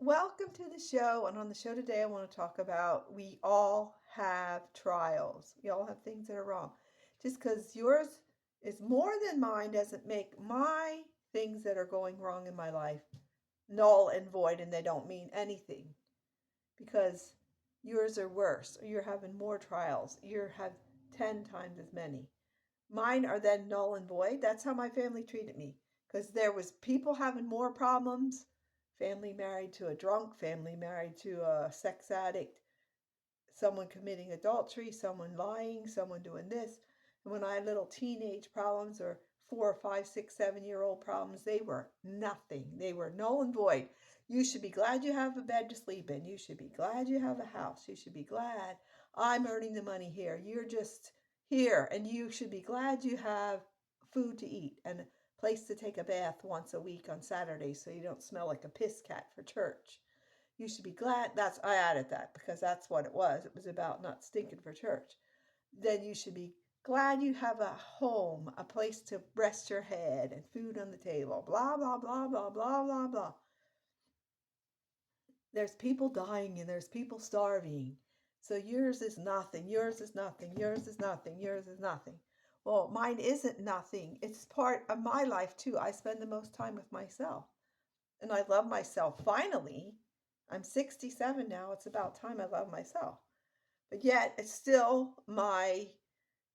Welcome to the show. And on the show today, I want to talk about we all have trials. We all have things that are wrong. Just because yours is more than mine doesn't make my things that are going wrong in my life null and void and they don't mean anything because yours are worse or you're having more trials. You have 10 times as many. Mine are then null and void. That's how my family treated me because there was people having more problems, family married to a drunk, family married to a sex addict, someone committing adultery, someone lying, someone doing this. And when I had little teenage problems or 4 or 5, 6, 7 year old problems, they were nothing. They were null and void. You should be glad you have a bed to sleep in. You should be glad you have a house. You should be glad I'm earning the money here. You're just here. And you should be glad you have food to eat and a place to take a bath once a week on Saturday so you don't smell like a piss cat for church. You should be glad. That's I added that because that's what it was. It was about not stinking for church. Then you should be glad you have a home, a place to rest your head, and food on the table. Blah blah blah blah blah blah blah. There's people dying and there's people starving. So yours is nothing. Yours is nothing. Yours is nothing. Yours is nothing. Well, mine isn't nothing. It's part of my life too. I spend the most time with myself, and I love myself. Finally, I'm 67 now. It's about time I love myself. But yet, it's still my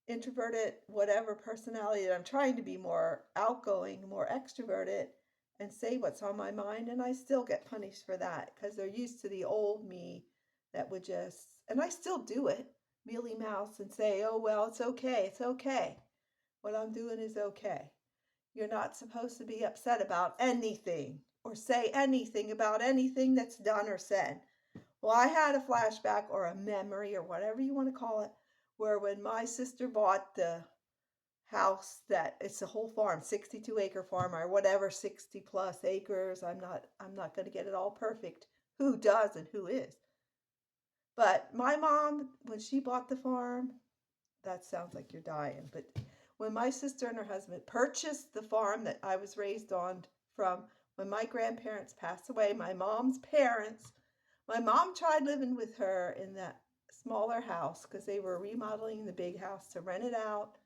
introverted, whatever personality that I'm trying to be more outgoing, more extroverted, and say what's on my mind. And I still get punished for that because they're used to the old me that would just, and I still do it, mealy mouse and say, oh, well, it's okay. It's okay. What I'm doing is okay. You're not supposed to be upset about anything or say anything about anything that's done or said. Well, I had a flashback or a memory or whatever you want to call it, where when my sister bought the house that it's a whole farm, 62-acre farm or whatever, 60 plus acres. I'm not going to get it all perfect. Who does and who is? But my mom, when she bought the farm, that sounds like you're dying, but when my sister and her husband purchased the farm that I was raised on from when my grandparents passed away, my mom's parents, my mom tried living with her in that smaller house because they were remodeling the big house to rent it out.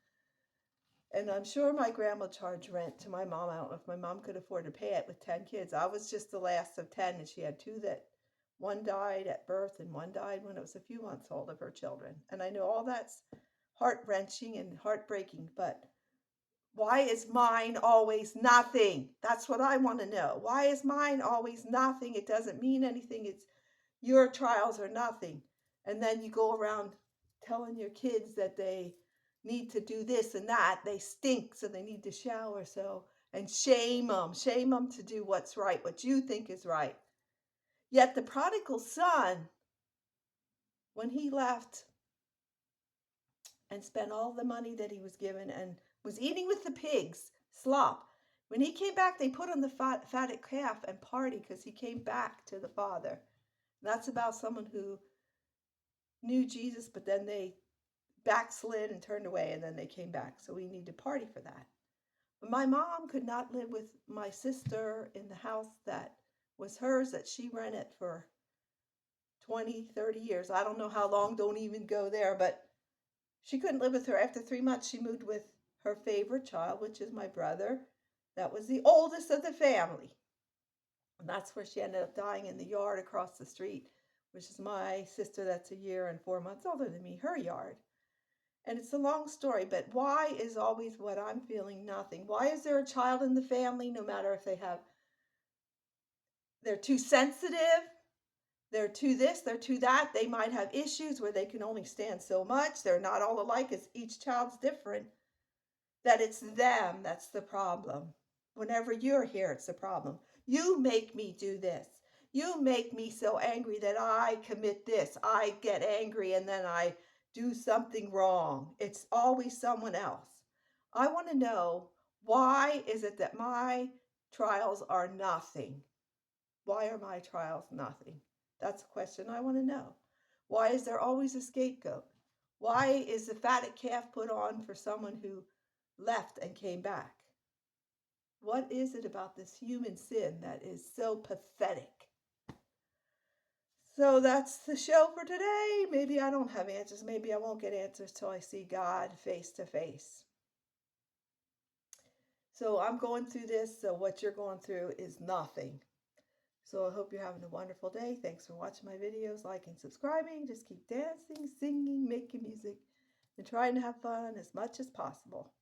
And I'm sure my grandma charged rent to my mom. I don't know if my mom could afford to pay it with 10 kids. I was just the last of 10, and she had two that one died at birth and one died when it was a few months old of her children. And I know all that's heart wrenching and heartbreaking, but why is mine always nothing? That's what I want to know. Why is mine always nothing? It doesn't mean anything. It's your trials are nothing. And then you go around telling your kids that they need to do this and that. They stink, so they need to shower. So, and shame them to do what's right, what you think is right. Yet the prodigal son, when he left and spent all the money that he was given and was eating with the pigs, slop. When he came back, they put on the fatted calf and party because he came back to the Father. And that's about someone who knew Jesus, but then they backslid and turned away, and then they came back. So we need to party for that. But my mom could not live with my sister in the house that was hers that she rented for 20, 30 years. I don't know how long, don't even go there, but she couldn't live with her. After 3 months, she moved with her favorite child, which is my brother. That was the oldest of the family. And that's where she ended up dying in the yard across the street, which is my sister that's a year and 4 months older than me, her yard. And it's a long story, but why is always what I'm feeling nothing? Why is there a child in the family, no matter if they're too sensitive, they're too this, they're too that, they might have issues where they can only stand so much, they're not all alike, as each child's different, that it's them that's the problem. Whenever you're here, it's the problem. You make me do this. You make me so angry that I commit this. I get angry and then I do something wrong. It's always someone else. I want to know, why is it that my trials are nothing? Why are my trials nothing? That's a question I want to know. Why is there always a scapegoat? Why is the fatted calf put on for someone who left and came back? What is it about this human sin that is so pathetic? So that's the show for today. Maybe I don't have answers. Maybe I won't get answers till I see God face to face. So I'm going through this. So what you're going through is nothing. So I hope you're having a wonderful day. Thanks for watching my videos, liking, subscribing. Just keep dancing, singing, making music, and trying to have fun as much as possible.